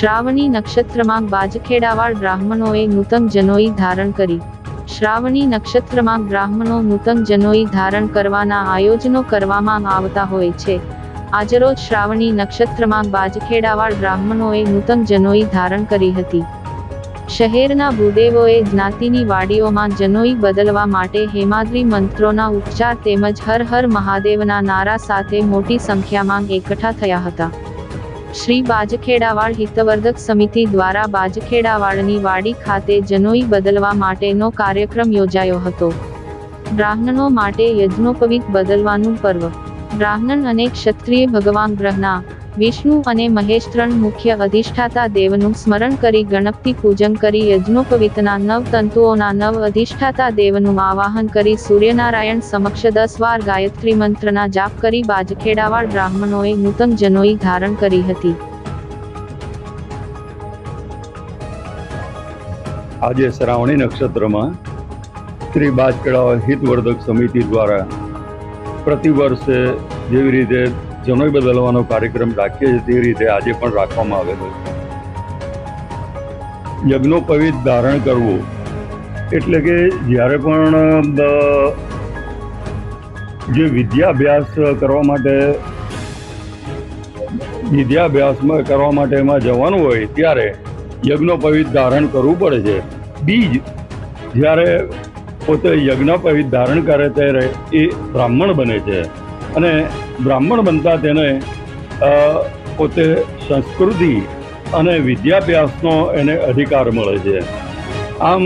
શ્રાવણી નક્ષત્રમાં બાજખેડાવાળ બ્રાહ્મણોએ નૂતન જનોઈ ધારણ કરી। શ્રાવણી નક્ષત્રમાં બ્રાહ્મણો નૂતન જનોઈ ધારણ કરવાના આયોજનો કરવામાં આવતા હોય છે। આજરોજ શ્રાવણી નક્ષત્રમાં બાજખેડાવાળ બ્રાહ્મણોએ નૂતન જનોઈ ધારણ કરી હતી। શહેરના ભૂદેવોએ જ્ઞાતિની વાડીઓમાં જનોઈ બદલવા માટે હેમાદ્રી મંત્રોના ઉચ્ચાર તેમજ હર હર મહાદેવના નારા સાથે મોટી સંખ્યામાં એકઠા થયા હતા। શ્રી બાજખેડાવાળ હિતવર્ધક સમિતિ દ્વારા બાજખેડાવાળની વાડી ખાતે જનોઈ બદલવા માટેનો કાર્યક્રમ યોજાયો હતો। બ્રાહ્મણો માટે યજ્ઞોપવીત બદલવાનું પર્વ। બ્રાહ્મણ અને ક્ષત્રિય ભગવાન બ્રહ્મા, વિષ્ણુ અને મહેશ ત્રણ મુખ્ય અધિષ્ઠાતા દેવનું સ્મરણ કરી ગણપતિ પૂજન કરી યજ્ઞોપવીતના નવ તંતુઓના નવ અધિષ્ઠાતા દેવનું આવાહન કરી સૂર્યનારાયણ સમક્ષ 10 વાર ગાયત્રી મંત્રના જાપ કરી બાજખેડાવાળ બ્રાહ્મણોએ નૂતન જનોઈ ધારણ કરી હતી। આજે શ્રાવણી નક્ષત્રમાં શ્રી બાજખેડાવાળ હિતવર્ધક સમિતિ દ્વારા પ્રતિવર્ષે જેવી રીતે જનોઈ બદલવાનો કાર્યક્રમ રાખીએ છીએ તે રીતે આજે પણ રાખવામાં આવેલો છે। યજ્ઞોપવીત ધારણ કરવું એટલે કે જ્યારે પણ જે વિદ્યાભ્યાસ કરવા માટે એમાં જવાનું હોય ત્યારે યજ્ઞોપવીત ધારણ કરવું પડે છે। બીજ જ્યારે પોતે યજ્ઞોપવીત ધારણ કરે ત્યારે એ બ્રાહ્મણ બને છે અને બ્રાહ્મણ બનતા તેને પોતે સંસ્કૃતિ અને વિદ્યાભ્યાસનો એને અધિકાર મળે છે। આમ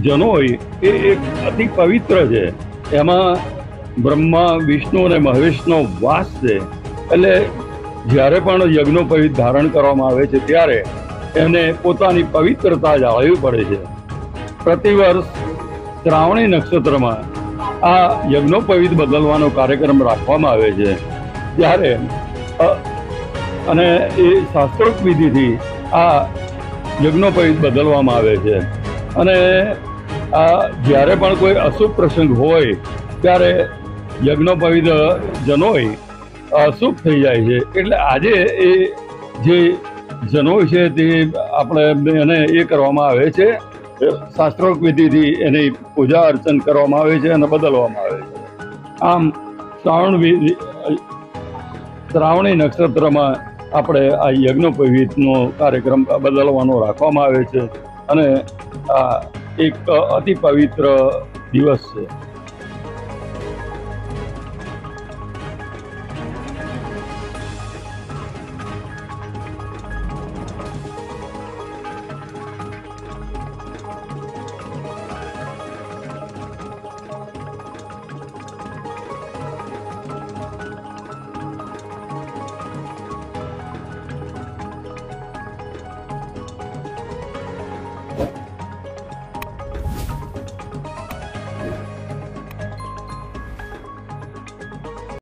જનોઈ એ એક અતિ પવિત્ર છે। એમાં બ્રહ્મા, વિષ્ણુ અને મહેશનો વાસ છે। એટલે જ્યારે પણ યજ્ઞોપવીત ધારણ કરવામાં આવે છે ત્યારે એને પોતાની પવિત્રતા જાળવવી પડે છે। પ્રતિવર્ષ શ્રાવણી નક્ષત્રમાં આ યજ્ઞોપવીત બદલવાનો કાર્યક્રમ રાખવામાં આવે છે ત્યારે અને એ શાસ્ત્રોક્ત વિધિથી આ યજ્ઞોપવીત બદલવામાં આવે છે અને આ જ્યારે પણ કોઈ અશુભ પ્રસંગ હોય ત્યારે યજ્ઞોપવીત જનોઈ અશુભ થઈ જાય છે। એટલે આજે એ જે જનોઈ છે તે આપણે એને એ કરવામાં આવે છે, શાસ્ત્રોક્ત વિધિથી એની પૂજા અર્ચન કરવામાં આવે છે અને બદલવામાં આવે છે। આમ શ્રાવણી નક્ષત્રમાં આપણે આ યજ્ઞોપવીતનો કાર્યક્રમ બદલવાનો રાખવામાં આવે છે અને આ એક અતિ પવિત્ર દિવસ છે।